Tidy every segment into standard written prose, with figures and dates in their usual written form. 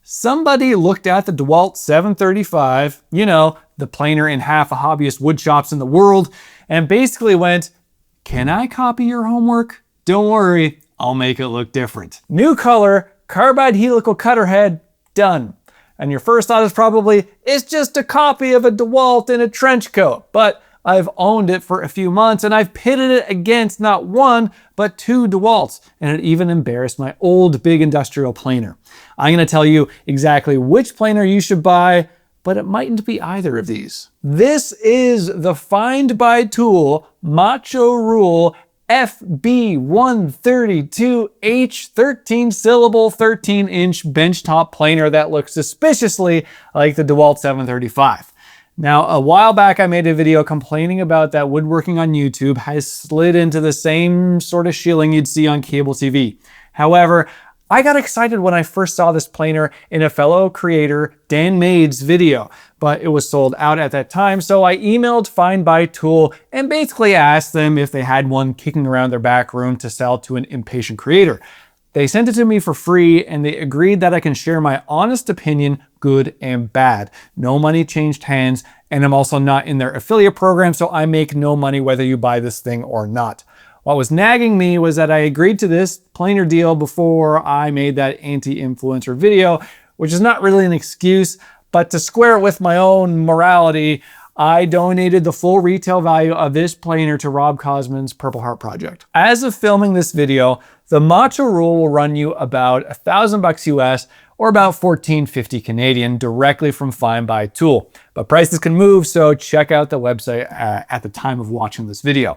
Somebody looked at the DeWalt 735, you know, the planer in half of hobbyist wood shops in the world, and basically went, "Can I copy your homework? Don't worry, I'll make it look different." New color, carbide helical cutter head, done. And your first thought is probably, it's just a copy of a DeWalt in a trench coat. But I've owned it for a few months and I've pitted it against not one, but two DeWalts. And it even embarrassed my old big industrial planer. I'm gonna tell you exactly which planer you should buy, but it mightn't be either of these. This is the Find by Tool Macho Rule FB132H 13 syllable 13-inch benchtop planer that looks suspiciously like the DeWalt 735. Now, a while back I made a video complaining about that woodworking on YouTube has slid into the same sort of shilling you'd see on cable TV. However, I got excited when I first saw this planer in a fellow creator, Dan Made's video, but it was sold out at that time, so I emailed Find by Tool and basically asked them if they had one kicking around their back room to sell to an impatient creator. They sent it to me for free and they agreed that I can share my honest opinion, good and bad. No money changed hands, and I'm also not in their affiliate program, so I make no money whether you buy this thing or not. What was nagging me was that I agreed to this planer deal before I made that anti-influencer video, which is not really an excuse, but to square it with my own morality, I donated the full retail value of this planer to Rob Cosman's Purple Heart Project. As of filming this video, the Macho Rule will run you about $1,000 US or about $14.50 Canadian directly from Find by Tool. But prices can move, so check out the website at the time of watching this video.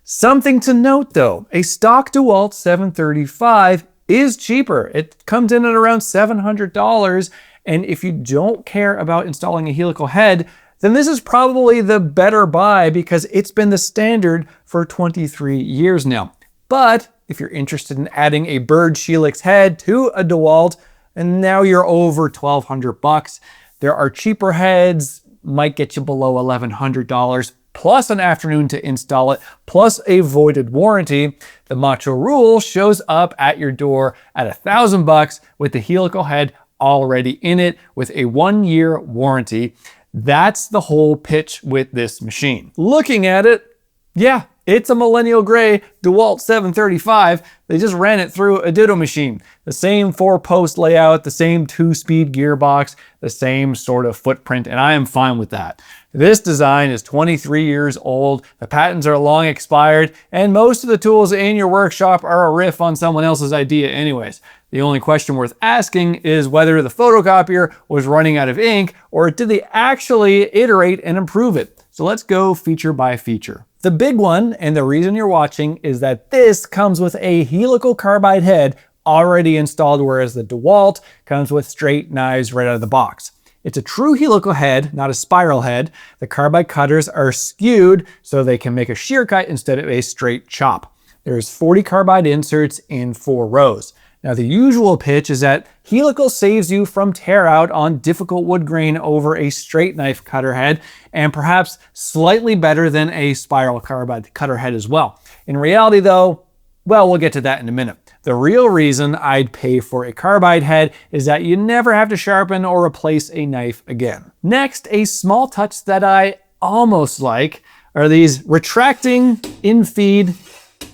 Something to note though, a stock DeWalt 735 is cheaper. It comes in at around $700, and if you don't care about installing a helical head, then this is probably the better buy because it's been the standard for 23 years now. But if you're interested in adding a Burge Helix head to a DeWalt, and now you're over $1,200, there are cheaper heads, might get you below $1,100, plus an afternoon to install it, plus a voided warranty. The Macho Rule shows up at your door at $1,000 with the helical head already in it with a 1-year warranty. That's the whole pitch with this machine. Looking at it, yeah, it's a millennial gray DeWalt 735. They just ran it through a Ditto machine. The same 4-post layout, the same 2-speed gearbox, the same sort of footprint, and I am fine with that. This design is 23 years old, the patents are long expired, and most of the tools in your workshop are a riff on someone else's idea anyways. The only question worth asking is whether the photocopier was running out of ink, or did they actually iterate and improve it? So let's go feature by feature. The big one, and the reason you're watching, is that this comes with a helical carbide head already installed, whereas the DeWalt comes with straight knives right out of the box. It's a true helical head, not a spiral head. The carbide cutters are skewed so they can make a shear cut instead of a straight chop. There's 40 carbide inserts in 4 rows. Now the usual pitch is that helical saves you from tear out on difficult wood grain over a straight knife cutter head, and perhaps slightly better than a spiral carbide cutter head as well. In reality though, well, we'll get to that in a minute. The real reason I'd pay for a carbide head is that you never have to sharpen or replace a knife again. Next, a small touch that I almost like are these retracting in-feed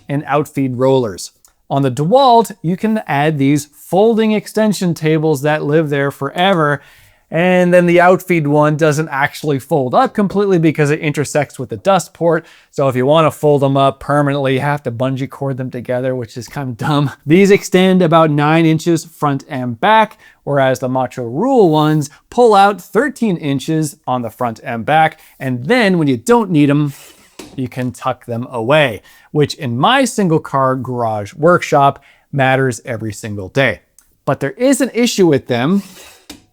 and out-feed rollers. On the DeWalt, you can add these folding extension tables that live there forever, and then the outfeed one doesn't actually fold up completely because it intersects with the dust port. So if you want to fold them up permanently, you have to bungee cord them together, which is kind of dumb. These extend about 9 inches front and back, whereas the Macho Rule ones pull out 13 inches on the front and back. And then when you don't need them, you can tuck them away, which in my single car garage workshop matters every single day. But there is an issue with them,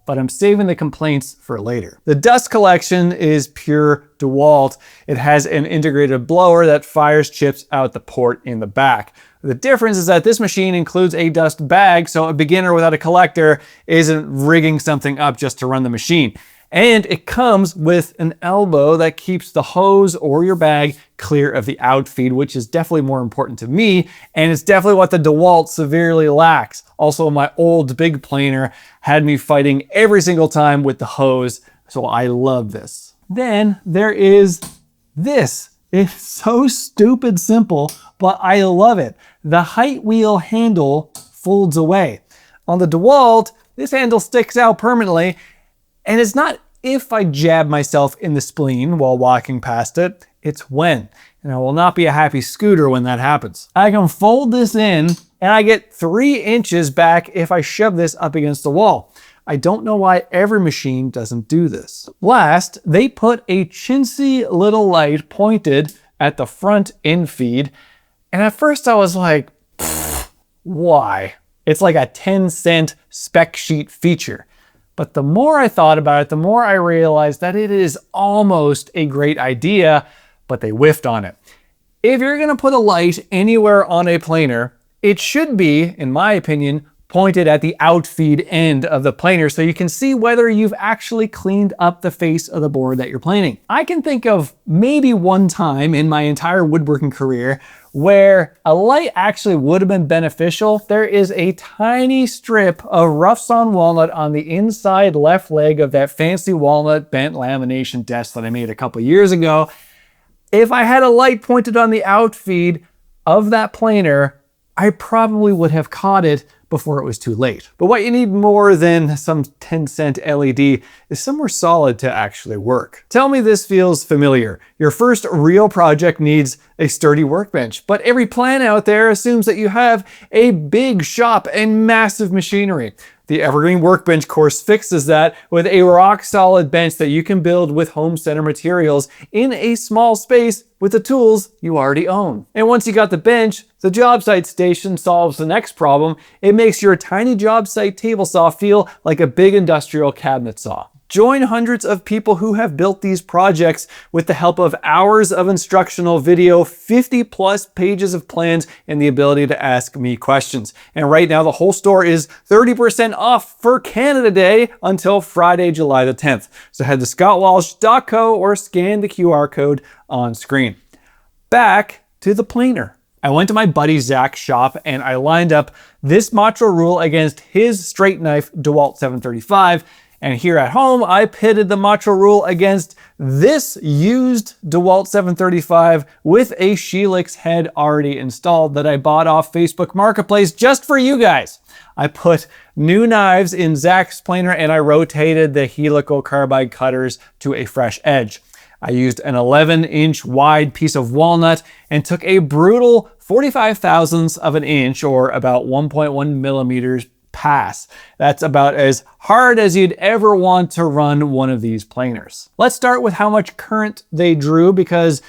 but I'm saving the complaints for later. The dust collection is pure DeWalt. It has an integrated blower that fires chips out the port in the back. The difference is that this machine includes a dust bag, so a beginner without a collector isn't rigging something up just to run the machine. And it comes with an elbow that keeps the hose or your bag clear of the outfeed, which is definitely more important to me, and it's definitely what the DeWalt severely lacks. Also, my old big planer had me fighting every single time with the hose, so I love this. Then there is this. It's so stupid simple, but I love it. The height wheel handle folds away. On the DeWalt, this handle sticks out permanently, and it's not if I jab myself in the spleen while walking past it, it's when. And I will not be a happy scooter when that happens. I can fold this in, and I get 3 inches back if I shove this up against the wall. I don't know why every machine doesn't do this. Last, they put a chintzy little light pointed at the front end feed, and at first I was like, why? It's like a 10-cent spec sheet feature. But the more I thought about it, the more I realized that it is almost a great idea, but they whiffed on it. If you're gonna put a light anywhere on a planer, it should be, in my opinion, pointed at the outfeed end of the planer so you can see whether you've actually cleaned up the face of the board that you're planing. I can think of maybe one time in my entire woodworking career where a light actually would have been beneficial. There is a tiny strip of rough sawn walnut on the inside left leg of that fancy walnut bent lamination desk that I made a couple years ago. If I had a light pointed on the outfeed of that planer, I probably would have caught it before it was too late. But what you need more than some 10-cent LED is somewhere solid to actually work. Tell me this feels familiar. Your first real project needs a sturdy workbench, but every plan out there assumes that you have a big shop and massive machinery. The Evergreen Workbench course fixes that with a rock-solid bench that you can build with home center materials in a small space with the tools you already own. And once you got the bench, the job site station solves the next problem. It makes your tiny job site table saw feel like a big industrial cabinet saw. Join hundreds of people who have built these projects with the help of hours of instructional video, 50+ pages of plans, and the ability to ask me questions. And right now, the whole store is 30% off for Canada Day until Friday, July the 10th. So head to scottwalsh.co or scan the QR code on screen. Back to the planer. I went to my buddy Zach's shop and I lined up this Macho Rule against his straight knife DeWalt 735. And here at home, I pitted the Macho Rule against this used DeWalt 735 with a Shelix head already installed that I bought off Facebook Marketplace just for you guys. I put new knives in Zach's planer and I rotated the helical carbide cutters to a fresh edge. I used an 11-inch wide piece of walnut and took a brutal 45 thousandths of an inch, or about 1.1 millimeters pass. That's about as hard as you'd ever want to run one of these planers. Let's start with how much current they drew because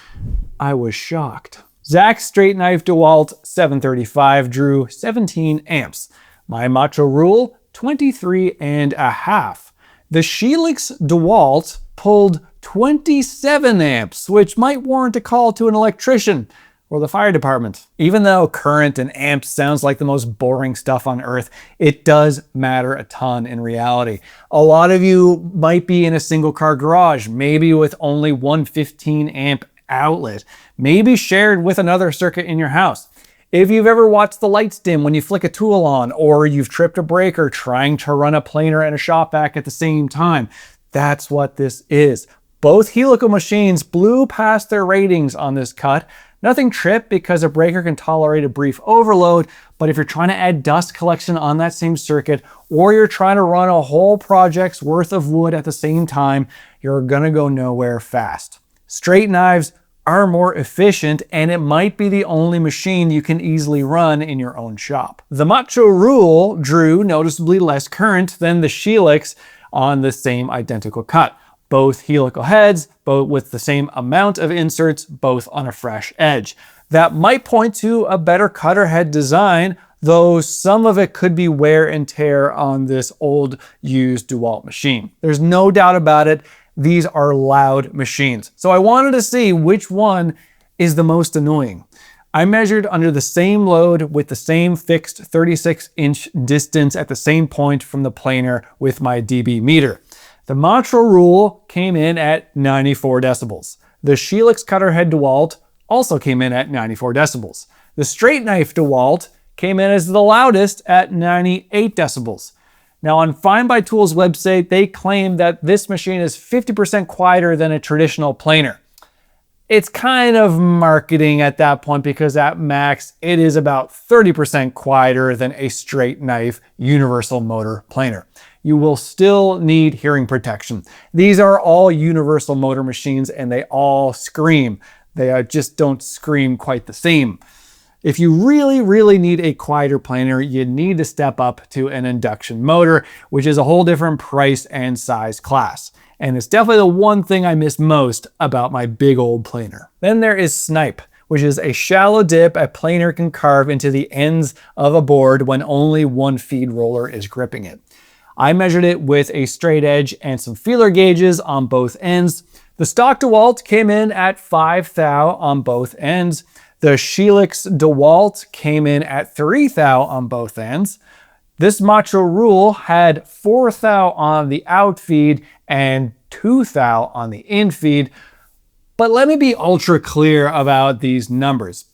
I was shocked. Zach's straight knife DeWalt 735 drew 17 amps. My Macho Rule, 23.5. The Shelix DeWalt pulled 27 amps, which might warrant a call to an electrician or the fire department. Even though current and amps sounds like the most boring stuff on earth, it does matter a ton in reality. A lot of you might be in a single car garage, maybe with only one 15 amp outlet, maybe shared with another circuit in your house. If you've ever watched the lights dim when you flick a tool on, or you've tripped a breaker trying to run a planer and a shop vac at the same time, that's what this is. Both helical machines blew past their ratings on this cut. Nothing tripped because a breaker can tolerate a brief overload, but if you're trying to add dust collection on that same circuit, or you're trying to run a whole project's worth of wood at the same time, you're gonna go nowhere fast. Straight knives are more efficient, and it might be the only machine you can easily run in your own shop. The Macho Rule drew noticeably less current than the Shelix on the same identical cut. Both helical heads, both with the same amount of inserts, both on a fresh edge. That might point to a better cutter head design, though some of it could be wear and tear on this old used DeWalt machine. There's no doubt about it, these are loud machines. So I wanted to see which one is the most annoying. I measured under the same load with the same fixed 36-inch distance at the same point from the planer with my dB meter. The Motro Rule came in at 94 decibels. The Shelix Cutterhead DeWalt also came in at 94 decibels. The Straight Knife DeWalt came in as the loudest at 98 decibels. Now on Fine by Tools website, they claim that this machine is 50% quieter than a traditional planer. It's kind of marketing at that point because at max, it is about 30% quieter than a Straight Knife universal motor planer. You will still need hearing protection. These are all universal motor machines and they all scream. They just don't scream quite the same. If you really need a quieter planer, you need to step up to an induction motor, which is a whole different price and size class. And it's definitely the one thing I miss most about my big old planer. Then there is Snipe, which is a shallow dip a planer can carve into the ends of a board when only one feed roller is gripping it. I measured it with a straight edge and some feeler gauges on both ends. The stock DeWalt came in at 5 thou on both ends. The Shelix DeWalt came in at 3 thou on both ends. This Motro Rule had 4 thou on the out feed and 2 thou on the in feed. But let me be ultra clear about these numbers.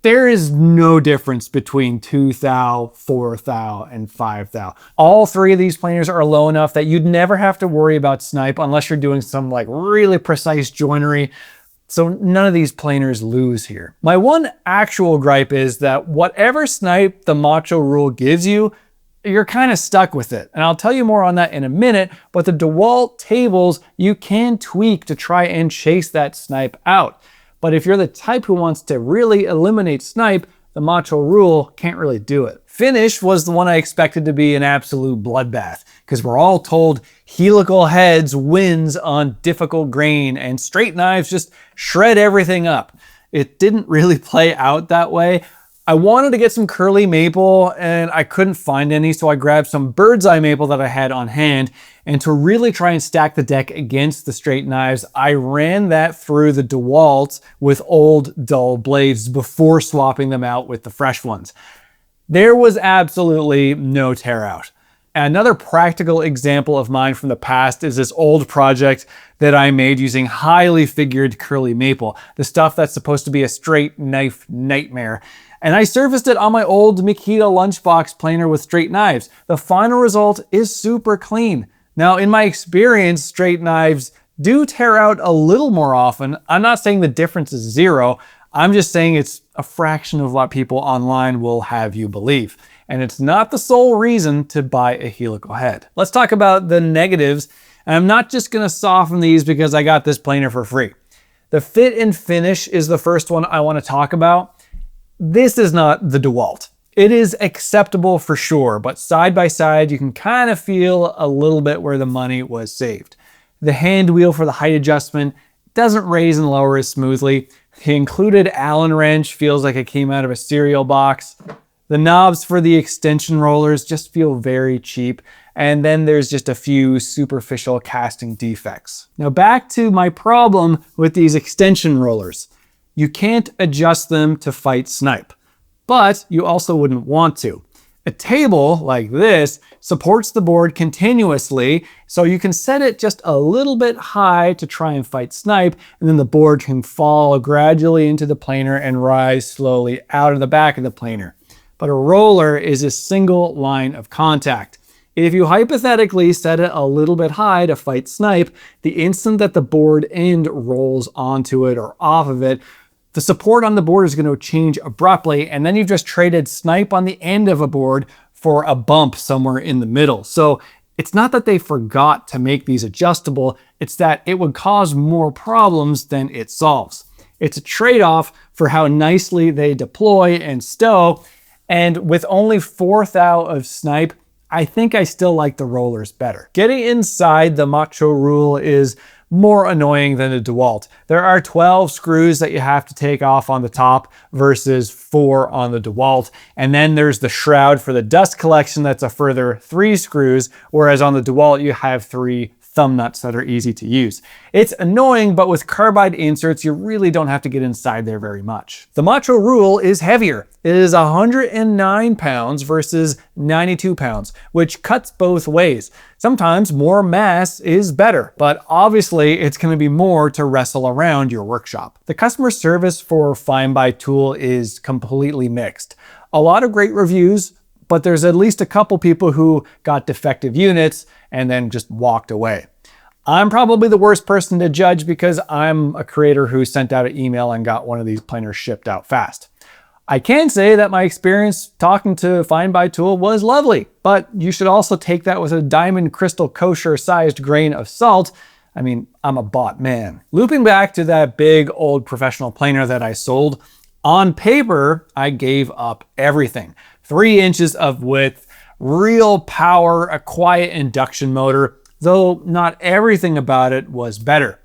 There is no difference between 2 thou, 4 thou, and 5 thou. All three of these planers are low enough that you'd never have to worry about snipe unless you're doing some like really precise joinery. So none of these planers lose here. My one actual gripe is that whatever snipe the Motro Rule gives you, you're kind of stuck with it. And I'll tell you more on that in a minute, but the DeWalt tables, you can tweak to try and chase that snipe out. But if you're the type who wants to really eliminate snipe, the Motro Rule can't really do it. Finish was the one I expected to be an absolute bloodbath, because we're all told helical heads wins on difficult grain and straight knives just shred everything up. It didn't really play out that way. I wanted to get some curly maple and I couldn't find any, so I grabbed some bird's eye maple that I had on hand. And to really try and stack the deck against the straight knives, I ran that through the DeWalt with old dull blades before swapping them out with the fresh ones. There was absolutely no tear out. Another practical example of mine from the past is this old project that I made using highly figured curly maple, the stuff that's supposed to be a straight knife nightmare. And I surfaced it on my old Makita lunchbox planer with straight knives. The final result is super clean. Now, in my experience, straight knives do tear out a little more often. I'm not saying the difference is zero. I'm just saying it's a fraction of what people online will have you believe. And it's not the sole reason to buy a helical head. Let's talk about the negatives. And I'm not just gonna soften these because I got this planer for free. The fit and finish is the first one I wanna talk about. This is not the DeWalt. It is acceptable for sure, but side by side, you can kind of feel a little bit where the money was saved. The hand wheel for the height adjustment doesn't raise and lower as smoothly. The included Allen wrench feels like it came out of a cereal box. The knobs for the extension rollers just feel very cheap. And then there's just a few superficial casting defects. Now back to my problem with these extension rollers. You can't adjust them to fight snipe, but you also wouldn't want to. A table like this supports the board continuously, so you can set it just a little bit high to try and fight snipe, and then the board can fall gradually into the planer and rise slowly out of the back of the planer. But a roller is a single line of contact. If you hypothetically set it a little bit high to fight snipe, the instant that the board end rolls onto it or off of it, the support on the board is going to change abruptly, and then you've just traded snipe on the end of a board for a bump somewhere in the middle. So it's not that they forgot to make these adjustable, it's that it would cause more problems than it solves. It's a trade-off for how nicely they deploy and stow, and with only 4 thou of snipe, I think I still like the rollers better. Getting inside the Motro Rule is more annoying than a DeWalt. There are 12 screws that you have to take off on the top versus 4 on the DeWalt. And then there's the shroud for the dust collection that's a further 3 screws, whereas on the DeWalt you have 3 thumb nuts that are easy to use. It's annoying, but with carbide inserts, you really don't have to get inside there very much. The Macho Rule is heavier. It is 109 pounds versus 92 pounds, which cuts both ways. Sometimes more mass is better, but obviously it's going to be more to wrestle around your workshop. The customer service for Fine by Tool is completely mixed. A lot of great reviews, but there's at least a couple people who got defective units and then just walked away. I'm probably the worst person to judge because I'm a creator who sent out an email and got one of these planers shipped out fast. I can say that my experience talking to Fine by Tool was lovely, but you should also take that with a diamond crystal kosher sized grain of salt. I mean, I'm a bought man. Looping back to that big old professional planer that I sold, on paper, I gave up everything. 3 inches of width, real power, a quiet induction motor, though not everything about it was better.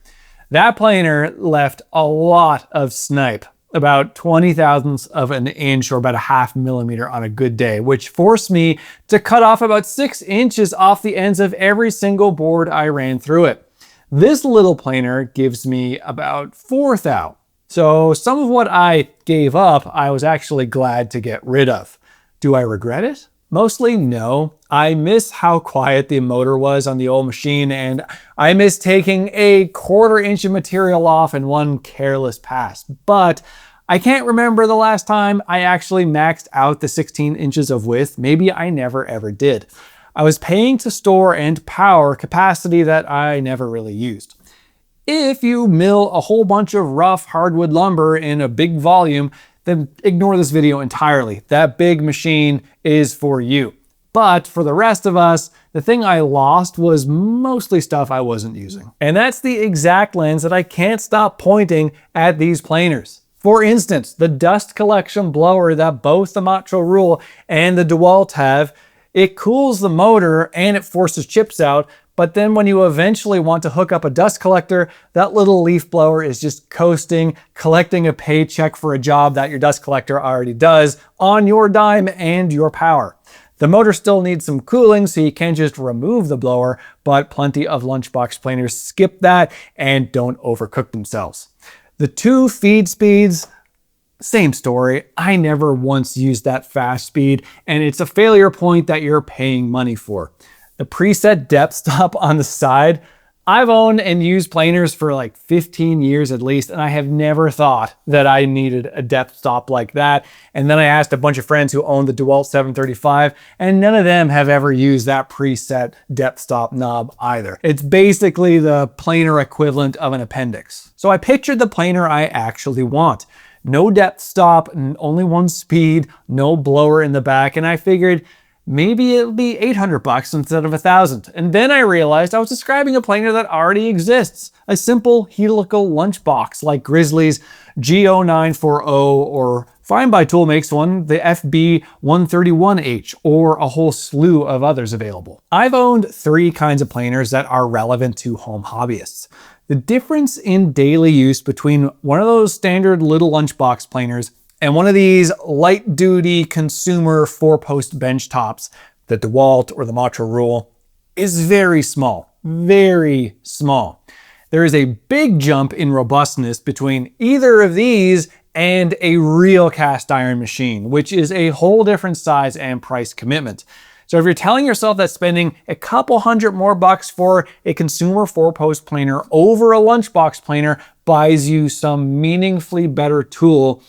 That planer left a lot of snipe, about 20 thousandths of an inch or about a half millimeter on a good day, which forced me to cut off about 6 inches off the ends of every single board I ran through it. This little planer gives me about 4 thou. So some of what I gave up, I was actually glad to get rid of. Do I regret it? Mostly no. I miss how quiet the motor was on the old machine, and I miss taking a 1/4 inch of material off in one careless pass. But I can't remember the last time I actually maxed out the 16 inches of width. Maybe I never ever did. I was paying to store and power capacity that I never really used. If you mill a whole bunch of rough hardwood lumber in a big volume, then ignore this video entirely. That big machine is for you. But for the rest of us, the thing I lost was mostly stuff I wasn't using. And that's the exact lens that I can't stop pointing at these planers. For instance, the dust collection blower that both the Macho Rule and the DeWalt have, it cools the motor and it forces chips out, but then when you eventually want to hook up a dust collector, that little leaf blower is just coasting, collecting a paycheck for a job that your dust collector already does on your dime and your power. The motor still needs some cooling, so you can't just remove the blower, but plenty of lunchbox planers skip that and don't overcook themselves. The 2 feed speeds, same story. I never once used that fast speed, and it's a failure point that you're paying money for. The preset depth stop on the side, I've owned and used planers for like 15 years at least, and I have never thought that I needed a depth stop like that. And then I asked a bunch of friends who owned the DeWalt 735, and none of them have ever used that preset depth stop knob either. It's basically the planer equivalent of an appendix. So I pictured the planer I actually want. No depth stop, only one speed, no blower in the back, and I figured maybe it'll be $800 instead of $1,000. And then I realized I was describing a planer that already exists. A simple helical lunchbox like Grizzly's G0940, or Fine by Tool makes one, the FB131H, or a whole slew of others available. I've owned 3 kinds of planers that are relevant to home hobbyists. The difference in daily use between one of those standard little lunchbox planers and one of these light-duty consumer 4-post bench tops, the DeWalt or the Macho Rule, is very small, very small. There is a big jump in robustness between either of these and a real cast iron machine, which is a whole different size and price commitment. So if you're telling yourself that spending a couple $100 more for a consumer 4-post planer over a lunchbox planer buys you some meaningfully better tool,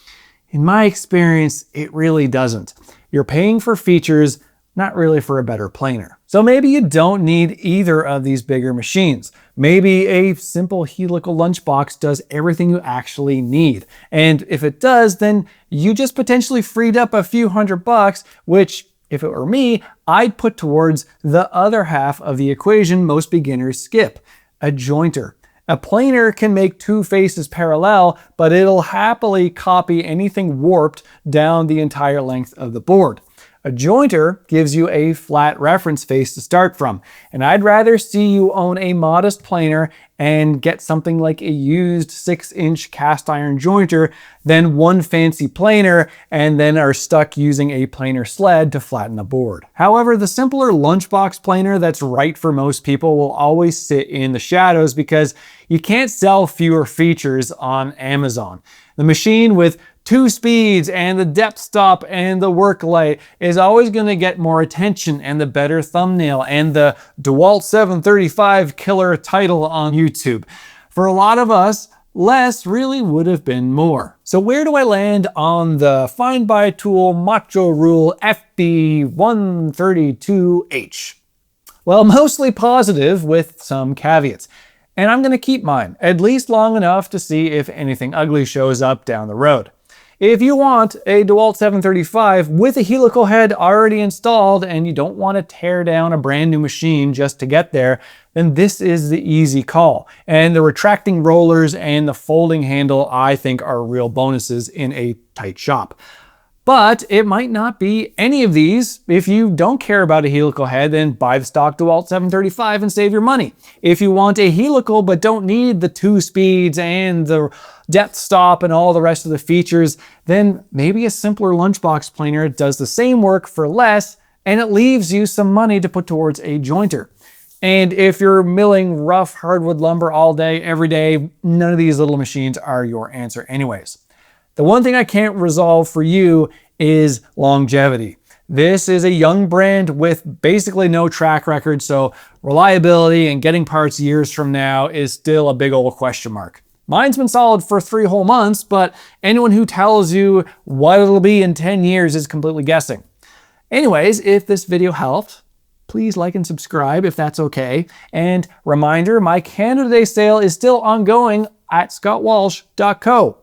in my experience, it really doesn't. You're paying for features, not really for a better planer. So maybe you don't need either of these bigger machines. Maybe a simple helical lunchbox does everything you actually need. And if it does, then you just potentially freed up a few $100, which, if it were me, I'd put towards the other half of the equation most beginners skip, a jointer. A planer can make 2 faces parallel, but it'll happily copy anything warped down the entire length of the board. A jointer gives you a flat reference face to start from, and I'd rather see you own a modest planer and get something like a used 6-inch cast iron jointer than one fancy planer and then are stuck using a planer sled to flatten a board. However, the simpler lunchbox planer that's right for most people will always sit in the shadows because you can't sell fewer features on Amazon. The machine with 2 speeds and the depth stop and the work light is always going to get more attention and the better thumbnail and the DeWalt 735 killer title on YouTube. For a lot of us, less really would have been more. So where do I land on the Find by Tool Macho Rule FB132H? Well, mostly positive with some caveats. And I'm going to keep mine, at least long enough to see if anything ugly shows up down the road. If you want a DeWalt 735 with a helical head already installed and you don't want to tear down a brand new machine just to get there, then this is the easy call. And the retracting rollers and the folding handle I think are real bonuses in a tight shop. But it might not be any of these. If you don't care about a helical head, then buy the stock DeWalt 735 and save your money. If you want a helical but don't need the 2 speeds and the depth stop and all the rest of the features, then maybe a simpler lunchbox planer does the same work for less and it leaves you some money to put towards a jointer. And if you're milling rough hardwood lumber all day, every day, none of these little machines are your answer anyways. The one thing I can't resolve for you is longevity. This is a young brand with basically no track record, so reliability and getting parts years from now is still a big old question mark. Mine's been solid for 3 whole months, but anyone who tells you what it'll be in 10 years is completely guessing. Anyways, if this video helped, please like and subscribe if that's okay. And reminder, my Canada Day sale is still ongoing at scottwalsh.co.